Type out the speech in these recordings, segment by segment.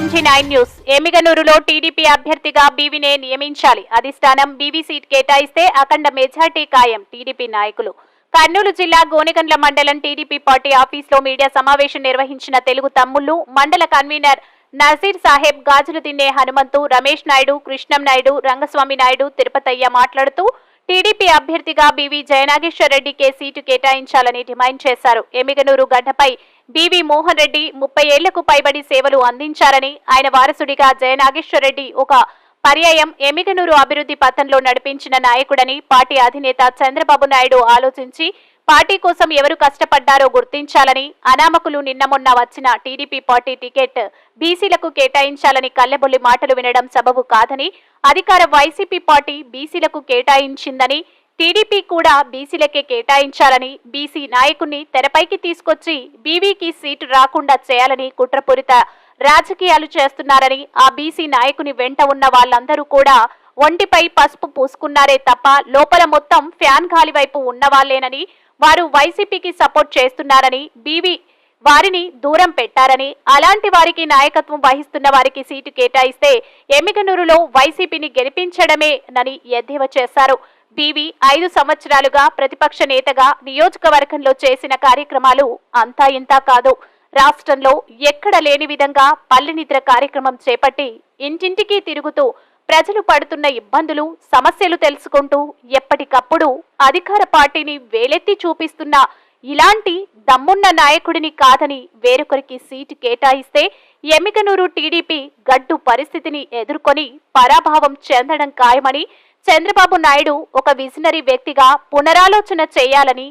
MG9 news. ఎమ్మిగనూరులో TDP అభ్యర్థిగా బీవీనే నియమించాలి. అధిష్టానం BV seat కేటాయిస్తే అఖండ మెజార్టీ ఖాయం. టీడీపీ నాయకులు. కర్నూలు జిల్లా గోనెగండ్ల మండలం టీడీపీ పార్టీ ఆఫీసులో మీడియా సమావేశం నిర్వహించిన తెలుగు తమ్ముళ్లు మండల కన్వీనర్ నజీర్ సాహెబ్, గాజులు తిన్నే హనుమంతు, రమేష్ నాయుడు, కృష్ణం నాయుడు, రంగస్వామి నాయుడు, తిరుపతయ్య మాట్లాడుతూ టీడీపీ అభ్యర్థిగా బీవీ జయనాగేశ్వర్ రెడ్డికే సీటు కేటాయించాలని డిమాండ్ చేశారు. ఎమ్మిగనూరు గడ్డపై బీవీ మోహన్ రెడ్డి 30 ఏళ్లకు పైబడి సేవలు అందించారని, ఆయన వారసుడిగా జయనాగేశ్వర్ రెడ్డి ఒక పర్యాయం ఎమ్మిగనూరు అభివృద్ధి పథంలో నడిపించిన నాయకుడని పార్టీ అధినేత చంద్రబాబు నాయుడు ఆలోచించి పార్టీ కోసం ఎవరు కష్టపడ్డారో గుర్తించాలని, అనామకులు నిన్న మొన్న వచ్చిన టీడీపీ పార్టీ టికెట్ బీసీలకు కేటాయించాలని కల్లెబొల్లి మాటలు వినడం సబబు కాదని, అధికార వైసీపీ పార్టీ బీసీలకు కేటాయించిందని, టీడీపీ కూడా బీసీలకే కేటాయించాలని, బీసీ నాయకుణ్ణి తెరపైకి తీసుకొచ్చి బీవీకి సీటు రాకుండా చేయాలని కుట్రపూరిత రాజకీయాలు చేస్తున్నారని, ఆ బీసీ నాయకుని వెంట ఉన్న వాళ్ళందరూ కూడా ఒంటిపై పసుపు పూసుకున్నారే తప్ప లోపల మొత్తం ఫ్యాన్ గాలి వైపు ఉన్నవాళ్లేనని, వారు వైసీపీకి సపోర్ట్ చేస్తున్నారని, బీవీ వారిని దూరం పెట్టారని, అలాంటి వారికి నాయకత్వం వహిస్తున్న వారికి సీటు కేటాయిస్తే ఎమ్మిగనూరులో వైసీపీని గెలిపించడమేనని ఎద్దేవా చేశారు. బీవీ 5 సంవత్సరాలుగా ప్రతిపక్ష నేతగా నియోజకవర్గంలో చేసిన కార్యక్రమాలు అంతా ఇంతా కాదు. రాష్ట్రంలో ఎక్కడ లేని విధంగా పల్లెనిద్ర కార్యక్రమం చేపట్టి ఇంటింటికి తిరుగుతూ ప్రజలు పడుతున్న ఇబ్బందులు, సమస్యలు తెలుసుకుంటూ ఎప్పటికప్పుడు అధికార పార్టీని వేలెత్తి చూపిస్తున్న ఇలాంటి దమ్మున్న నాయకుడిని కాదని వేరొకరికి సీటు కేటాయిస్తే ఎమ్మిగనూరు టీడీపీ గడ్డు పరిస్థితిని ఎదుర్కొని పరాభావం చెందడం ఖాయమని, చంద్రబాబు నాయుడు ఒక విజనరీ వ్యక్తిగా పునరాలోచన చేయాలని,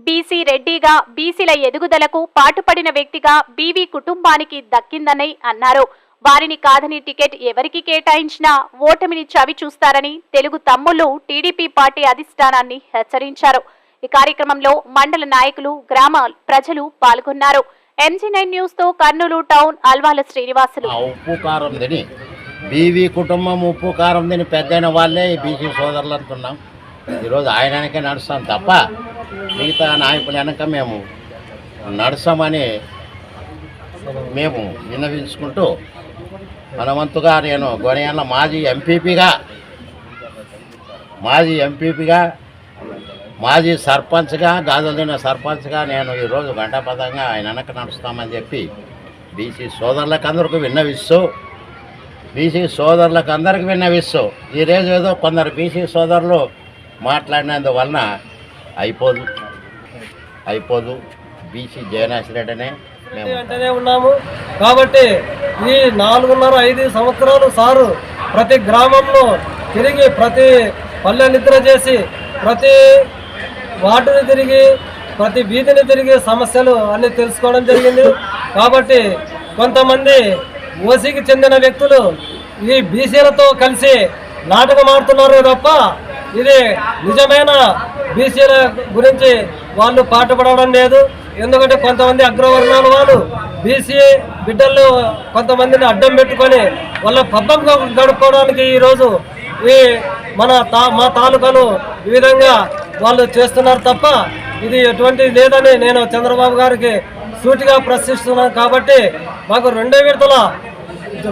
బీసీ రెడ్డిగా బీసీల ఎదుగుదలకు పాటుపడిన వ్యక్తిగా బీవీ కుటుంబానికి దక్కిందని అన్నారు. వారిని కాదని టికెట్ ఎవరికి కేటాయించినా ఓటమిని చవి చూస్తారని తెలుగు తమ్ముళ్లు టీడీపీ పార్టీ అధిష్టానాన్ని హెచ్చరించారు. ఈ కార్యక్రమంలో మండల నాయకులు, గ్రామ ప్రజలు పాల్గొన్నారు. MG9 న్యూస్ తో కర్నూలు టౌన్ అల్వాల శ్రీనివాసులు. బీవీ కుటుంబం ఉప్పు కారం తిని పెద్దయిన వాళ్ళే బీసీ సోదరులు అనుకున్నాం. ఈరోజు ఆయనకే నడుస్తాం తప్ప మిగతా నాయకుల వెనక మేము నడుస్తామని మేము విన్నవించుకుంటూ మనవంతుగా నేను గోనెగండ్ల మాజీ ఎంపీపీగా మాజీ సర్పంచ్గా, గాజులిన సర్పంచ్గా నేను ఈరోజు గంటాపదంగా ఆయన వెనక నడుస్తామని చెప్పి బీసీ సోదరులకు అందరికీ విన్నవిస్తూ ఈరోజు ఏదో కొందరు బీసీ సోదరులు మాట్లాడినందువలన అయిపోదు. బీసీ జయనాగేశ్వర్ రెడ్డినే వెంటనే ఉన్నాము. కాబట్టి ఈ 4.5 సంవత్సరాలు సారు ప్రతి గ్రామంలో తిరిగి, ప్రతి పల్లె నిద్ర చేసి, ప్రతి వార్డుని తిరిగి, ప్రతి వీధిని తిరిగి సమస్యలు అన్ని తెలుసుకోవడం జరిగింది. కాబట్టి కొంతమంది ఓసీకి చెందిన వ్యక్తులు ఈ బీసీలతో కలిసి నాటకం ఆడుతున్నారు తప్ప ఇది నిజమైన బీసీల గురించి వాళ్ళు పాటుపడడం లేదు. ఎందుకంటే కొంతమంది అగ్రవర్ణాల వాళ్ళు బీసీ బిడ్డలు కొంతమందిని అడ్డం పెట్టుకొని వాళ్ళ పబ్బం గడుపుకోవడానికి ఈరోజు మా తాలూకాను ఈ విధంగా వాళ్ళు చేస్తున్నారు తప్ప ఇది ఎటువంటిది లేదని నేను చంద్రబాబు గారికి సూటిగా ప్రశ్నిస్తున్నాను. కాబట్టి మాకు 2 విడతల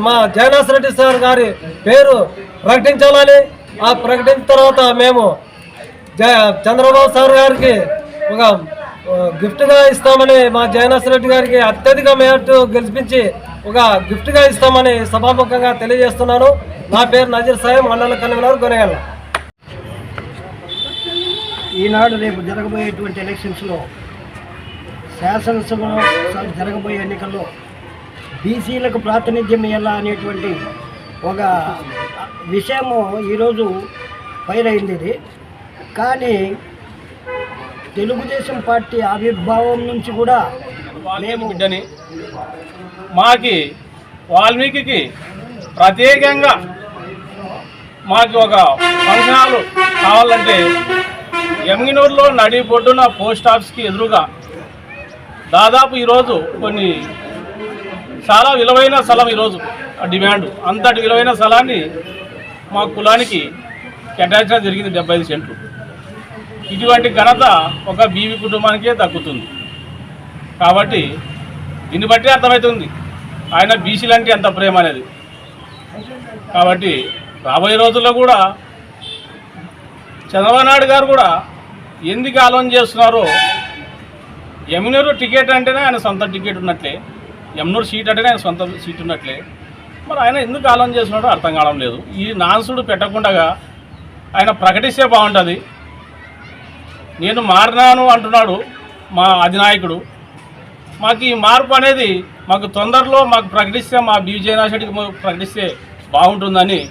మా జయనాగేశ్వర్ రెడ్డి సార్ గారి పేరు ప్రకటించాలని, ఆ ప్రకటించిన తర్వాత మేము చంద్రబాబు సార్ గారికి ఒక గిఫ్ట్గా ఇస్తామని, మా జయనాగేశ్వర్ రెడ్డి గారికి అత్యధిక మేరకు గెలిపించి ఒక గిఫ్ట్గా ఇస్తామని సభాముఖంగా తెలియజేస్తున్నాను. నా పేరు నజీర్ సాహెబ్, మండల కన్వీనర్, గోనెగండ్ల. ఈనాడు రేపు జరగబోయేటువంటి ఎలక్షన్స్లో, శాసనసభలో జరగబోయే ఎన్నికల్లో బీసీలకు ప్రాతినిధ్యం ఎలా అనేటువంటి ఒక విషయము ఈరోజు పైరైంది. ఇది కానీ తెలుగుదేశం పార్టీ ఆవిర్భావం నుంచి కూడా మేము మాకి వాల్మీకి ప్రత్యేకంగా మాకు ఒక ఫంక్షనాలు కావాలంటే ఎమ్మిగనూరులో నడి పొడ్డున పోస్ట్ ఆఫీస్కి ఎదురుగా దాదాపు ఈరోజు కొన్ని చాలా విలువైన స్థలం ఈరోజు డిమాండ్, అంతటి విలువైన స్థలాన్ని మా కులానికి కేటాయించడం జరిగింది. 75 సెంట్లు. ఇటువంటి ఘనత ఒక బీవీ కుటుంబానికే దక్కుతుంది. కాబట్టి దీన్ని బట్టి అర్థమవుతుంది ఆయన బీసీలంటే ఎంత ప్రేమ అనేది. కాబట్టి రాబోయే రోజుల్లో కూడా చంద్రబాబు నాయుడు గారు కూడా ఎందుకు ఆలోచన చేస్తున్నారో, ఎమ్మినూరు టికెట్ అంటేనే ఆయన సొంత టికెట్ ఉన్నట్లే, ఎమ్మినూరు సీట్ అంటేనే ఆయన సొంత సీట్ ఉన్నట్లే, మరి ఆయన ఎందుకు ఆలోచన చేస్తున్నాడో అర్థం కావడం లేదు. ఈ నాన్సుడు పెట్టకుండా ఆయన ప్రకటిస్తే బాగుంటుంది. నేను మారినాను అంటున్నాడు మా అధినాయకుడు. మాకు ఈ మార్పు అనేది మాకు తొందరలో మాకు ప్రకటిస్తే, మా బీజేనాశెట్టికి ప్రకటిస్తే బాగుంటుందని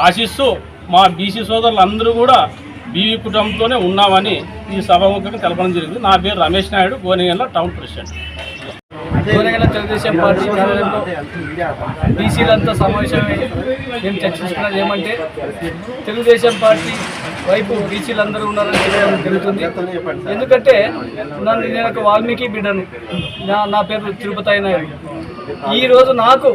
ఆశిస్తూ మా బీసీ సోదరులందరూ కూడా బీవీ కుటుంబంతోనే ఉన్నామని ఈ సభాముఖంగా తెలపడం జరిగింది. నా పేరు Ramesh Naidu, Gonegandla town president. Gonegandla Telugu Desam party కార్యాలయంలో బీసీలంతా సమావేశమై మేము చర్చించుకున్నది ఏమంటే, తెలుగుదేశం పార్టీ వైపు బీసీలందరూ ఉన్నారని చెప్పడం జరుగుతుంది. ఎందుకంటే నేను ఒక వాల్మీకి బిడ్డను, నా పేరు తిరుపతి నాయుడు. ఈరోజు నాకు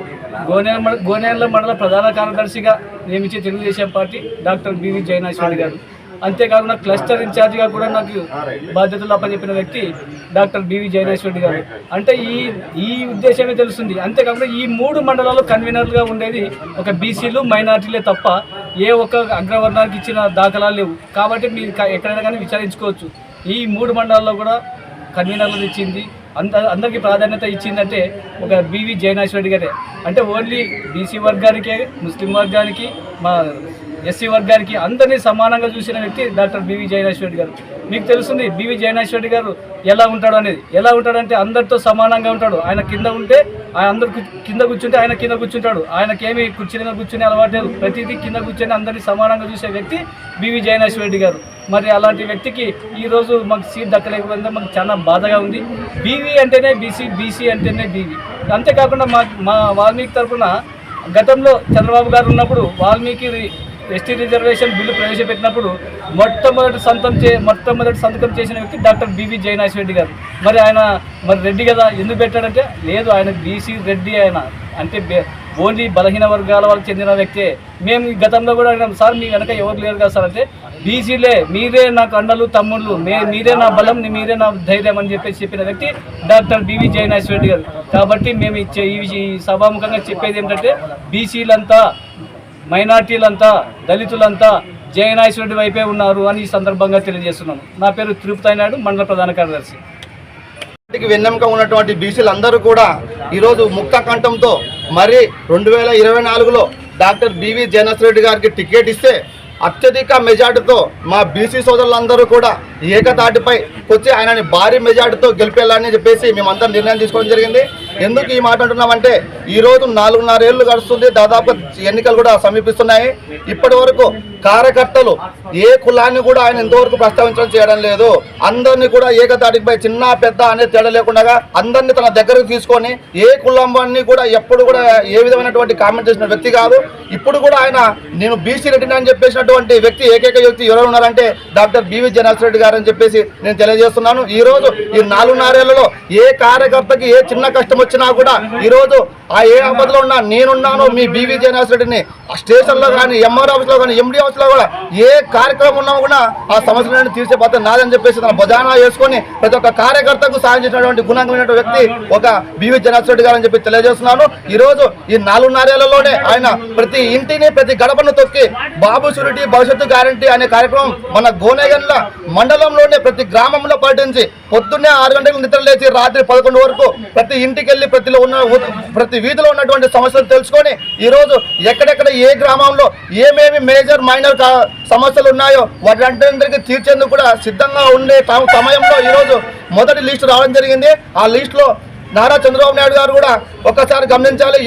గోనెగండ్ల మండల ప్రధాన కార్యదర్శిగా నియమించే తెలుగుదేశం పార్టీ డాక్టర్ బివి జయనాశ్వరి గారు. అంతేకాకుండా క్లస్టర్ ఇన్ఛార్జిగా కూడా నాకు బాధ్యతలు అప్పచెప్పిన వ్యక్తి డాక్టర్ బివి జయనాశ్వరి గారు. అంటే ఈ ఉద్దేశమే తెలుస్తుంది. అంతేకాకుండా ఈ 3 మండలాలు కన్వీనర్లుగా ఉండేది ఒక బీసీలు మైనార్టీలే తప్ప ఏ ఒక్క అగ్రవర్ణానికి ఇచ్చిన దాఖలాలు లేవు. కాబట్టి మీరు ఎక్కడైనా కానీ విచారించుకోవచ్చు. ఈ 3 మండలాల్లో కూడా కన్వీనర్లు ఇచ్చింది, అందరికీ ప్రాధాన్యత ఇచ్చిందంటే ఒక బివి జయనాశ్వరి గారే. అంటే ఓన్లీ బీసీ వర్గానికే, ముస్లిం వర్గానికి, మా ఎస్సీ వర్గానికి అందరినీ సమానంగా చూసిన వ్యక్తి డాక్టర్ బివి జయనాశ్వరి గారు. మీకు తెలుస్తుంది బివి జయనాశ్వరి గారు ఎలా ఉంటాడు అనేది. ఎలా ఉంటాడంటే అందరితో సమానంగా ఉంటాడు. ఆయన కింద ఉంటే ఆయన అందరు కింద కూర్చుంటే ఆయన కింద కూర్చుంటాడు. ఆయనకేమి కుర్చీ మీద కూర్చునే అలవాటు లేదు. ప్రతిదీ కింద కూర్చొని అందరినీ సమానంగా చూసే వ్యక్తి బివి జయనాశ్వరి గారు. మరి అలాంటి వ్యక్తికి ఈరోజు మాకు సీట్ దక్కలేకపోతే మాకు చాలా బాధగా ఉంది. బీవీ అంటేనే బీసీ, బీసీ అంటేనే బీవీ. అంతేకాకుండా మా వాల్మీకి తరఫున గతంలో చంద్రబాబు గారు ఉన్నప్పుడు వాల్మీకి ఎస్టీ రిజర్వేషన్ బిల్లు ప్రవేశపెట్టినప్పుడు మొట్టమొదటి సంతకం చేసిన వ్యక్తి డాక్టర్ బివి జయనాశ్వరి గారు. మరి ఆయన రెడ్డి కదా, ఎందుకు పెట్టాడంటే లేదు, ఆయన బీసీ రెడ్డి, ఆయన అంటే ఓన్లీ బలహీన వర్గాల వాళ్ళకి చెందిన వ్యక్తే. మేము గతంలో కూడా అడిగినాం, సార్ మీ వెనక ఎవరు లేరు కదా సార్ అంటే, బీసీలే, మీరే నాకు అన్నలు తమ్ముళ్ళు, మీరే నా బలం, మీరే నా ధైర్యం అని చెప్పిన వ్యక్తి డాక్టర్ బివి జయనాశ్వరి గారు. కాబట్టి మేము ఈ సభాముఖంగా చెప్పేది ఏంటంటే, బీసీలంతా, మైనార్టీలంతా, దళితులంతా జయనాశ్వరుడి వైపే ఉన్నారు అని ఈ సందర్భంగా తెలియజేస్తున్నాను. నా పేరు తిరుపతి నాయుడు, మండల ప్రధాన కార్యదర్శి. వెన్నెముక ఉన్నటువంటి బీసీలందరూ కూడా ఈరోజు ముక్త కంఠంతో మరి 2024లో డాక్టర్ బివి జయనాశ్వరి గారికి టికెట్ ఇస్తే అత్యధిక మెజార్టీతో మా బీసీ సోదరులందరూ కూడా ఏకతాటిపై వచ్చి ఆయనని భారీ మెజార్టీతో గెలిపేయాలని చెప్పేసి మేమందరం నిర్ణయం తీసుకోవడం జరిగింది. ఎందుకు ఈ మాట అంటున్నామంటే, ఈరోజు 4.5 ఏళ్ళు గడుస్తుంది, దాదాపు ఎన్నికలు కూడా సమీపిస్తున్నాయి. ఇప్పటి వరకు కార్యకర్తలు ఏ కులాన్ని కూడా ఆయన ఇంతవరకు ప్రస్తావించడం చేయడం లేదు. అందరినీ కూడా ఏకతాటిపై చిన్న పెద్ద అనే తేడా లేకుండా అందరినీ తన దగ్గరకు తీసుకొని ఏ కులంబాన్ని కూడా ఎప్పుడు కూడా ఏ విధమైనటువంటి కామెంట్ చేసిన వ్యక్తి కాదు. ఇప్పుడు కూడా ఆయన నేను బీసీ రెడ్డిని అని చెప్పేసినటువంటి వ్యక్తి, ఏకైక వ్యక్తి ఎవరు ఉన్నారంటే డాక్టర్ బివి జయనాశ్వరి గారు అని చెప్పేసి నేను తెలియజేస్తున్నాను. ఈ రోజు ఈ 4.5 ఏళ్లలో ఏ కార్యకర్తకి ఏ చిన్న కష్టం వచ్చినా కూడా ఈరోజు ఆ ఏ ఆపదలో ఉన్నా నేనున్నాను, మీ బివి జయనాశ్వరిని స్టేషన్లో కానీ, ఎంఆర్ ఆఫీస్లో కానీ, ఎండి ఆఫీస్లో కూడా ఏ కార్యక్రమం ఉన్నా కూడా ఆ సమస్యలను తీర్చే బాధ్యత నాదని చెప్పేసి తన భుజాన వేసుకొని ప్రతి ఒక్క కార్యకర్తకు సాయం చేసినటువంటి గుణాంగమైన వ్యక్తి ఒక బివి జయనాశ్వరి గారు అని చెప్పి తెలియజేస్తున్నాను. ఈరోజు ఈ 4.5 ఏళ్లలోనే ఆయన ప్రతి ఇంటిని, ప్రతి గడపను తొక్కి బాబు షూరిటీ భవిష్యత్తు గ్యారంటీ అనే కార్యక్రమం మన గోనెగండ్ల మండలంలోనే ప్రతి గ్రామంలో పర్యటించి పొద్దున్నే 6 గంటలకు నిద్ర లేచి రాత్రి 11 వరకు ప్రతి ఇంటికి వెళ్ళి ప్రతి వీధిలో ఉన్నటువంటి సమస్యలు తెలుసుకొని ఈరోజు ఎక్కడెక్కడ ఏ గ్రామంలో ఏమేమి మేజర్ మైనర్ సమస్యలు ఉన్నాయో వాటింటికి తీర్చేందుకు కూడా సిద్ధంగా ఉండే సమయంలో ఈరోజు మొదటి లిస్టు రావడం జరిగింది. ఆ లిస్టులో నారా చంద్రబాబు నాయుడు గారు కూడా ఒక్కసారి గమనించాలి.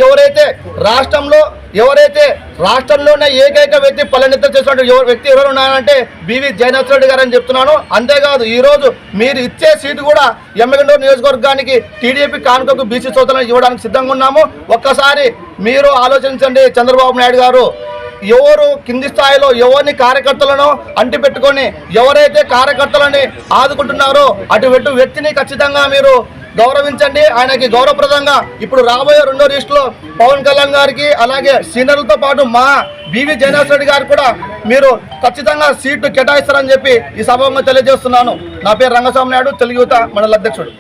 రాష్ట్రంలోనే ఏకైక వ్యక్తి పల్లెనిద్ర చేసినటువంటి వ్యక్తి ఎవరు ఉన్నారంటే బివి జయనాశ్వరి గారు అని చెప్తున్నాను. అంతేకాదు ఈరోజు మీరు ఇచ్చే సీటు కూడా ఎమ్మిగనూరు నియోజకవర్గానికి టీడీపీ కానుకకు బీసీ సోదరులను ఇవ్వడానికి సిద్ధంగా ఉన్నాము. ఒక్కసారి మీరు ఆలోచించండి. చంద్రబాబు నాయుడు గారు ఎవరు కింది స్థాయిలో ఎవరిని కార్యకర్తలను అంటిపెట్టుకొని ఎవరైతే కార్యకర్తలని ఆదుకుంటున్నారో అటువంటి వ్యక్తిని ఖచ్చితంగా మీరు గౌరవించండి. ఆయనకి గౌరవప్రదంగా ఇప్పుడు రాబోయే 2వ లిస్టులో పవన్ కళ్యాణ్ గారికి అలాగే సీనియర్లతో పాటు మా బివి జయనాశ్వరి గారు కూడా మీరు ఖచ్చితంగా సీట్లు కేటాయిస్తారని చెప్పి ఈ సభలో తెలియజేస్తున్నాను. నా పేరు రంగస్వామి నాయుడు, తెలుగు యువత మండల అధ్యక్షుడు.